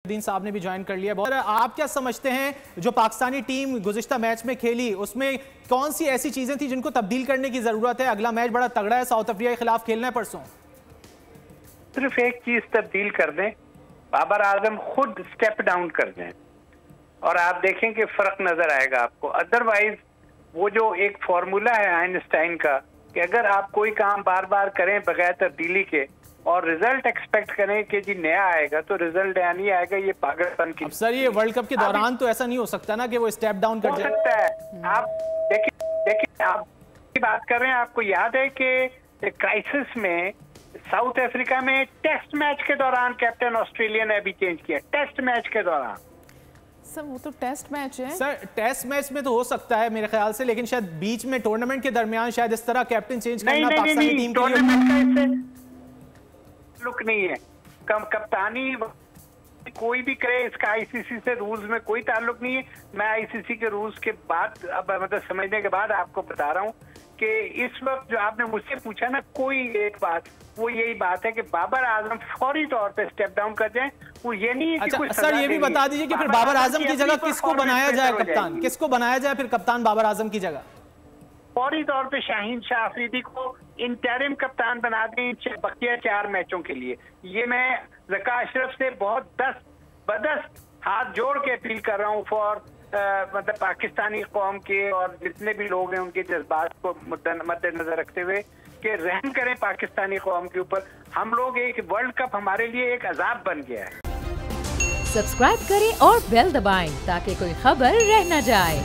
दीन साहब ने भी ज्वाइन कर लिया। बहुत आप क्या समझते हैं जो पाकिस्तानी टीम गुज़िश्ता मैच में खेली उसमें कौन सी ऐसी चीजें थी जिनको तब्दील करने की जरूरत है? अगला मैच बड़ा तगड़ा है, साउथ अफ्रीका के खिलाफ खेलना है परसों। सिर्फ एक चीज तब्दील कर दें, बाबर आजम खुद स्टेप डाउन कर दें और आप देखें कि फर्क नजर आएगा आपको। अदरवाइज वो जो एक फॉर्मूला है आइंस्टाइन का कि अगर आप कोई काम बार बार करें बगैर तब्दीली के और रिजल्ट एक्सपेक्ट करें कि जी नया आएगा तो रिजल्ट नया नहीं आएगा। ये पागलपन की। अब सर ये वर्ल्ड कप के दौरान तो ऐसा नहीं हो सकता ना कि वो स्टेप डाउन कर जाए। सकता है। आप देखिए आप बात कर रहे हैं, आपको याद है कि क्राइसिस में साउथ अफ्रीका में टेस्ट मैच के दौरान कैप्टन ऑस्ट्रेलिया ने अभी चेंज किया। टेस्ट मैच के दौरान सर वो तो टेस्ट मैच है सर, टेस्ट मैच में तो हो सकता है मेरे ख्याल से, लेकिन शायद बीच में टूर्नामेंट के दरमियान शायद इस तरह कैप्टन चेंज करना पाकिस्तानी टीम के लिए लुक नहीं है। कप्तानी कोई भी करे, इसका आईसीसी से रूल्स में कोई ताल्लुक नहीं है। मैं आईसीसी के रूल्स के बाद अब मतलब समझने के बाद आपको बता रहा हूँ कि इस वक्त जो आपने मुझसे पूछा ना, कोई एक बात वो यही बात है कि बाबर आजम फौरी तौर पे स्टेप डाउन कर जाए। वो ये नहीं है कि कुछ सर ये भी बता दीजिए कि फिर बाबर आजम की जगह किसको बनाया जाए कप्तान? किसको बनाया जाए फिर कप्तान बाबर आजम की जगह? फौरी तौर पे शाहीन शाह अफरीदी को इंटरिम कप्तान बना दें बकिया 4 मैचों के लिए। ये मैं ज़का अशरफ से बहुत बदस्त हाथ जोड़ के अपील कर रहा हूँ फॉर मतलब पाकिस्तानी कौम के और जितने भी लोग हैं उनके जज्बात को मद्देनजर रखते हुए कि रहम करें पाकिस्तानी कौम के ऊपर। हम लोग एक वर्ल्ड कप हमारे लिए एक अजाब बन गया है। सब्सक्राइब करें और बेल दबाएं ताकि कोई खबर रह न जाए।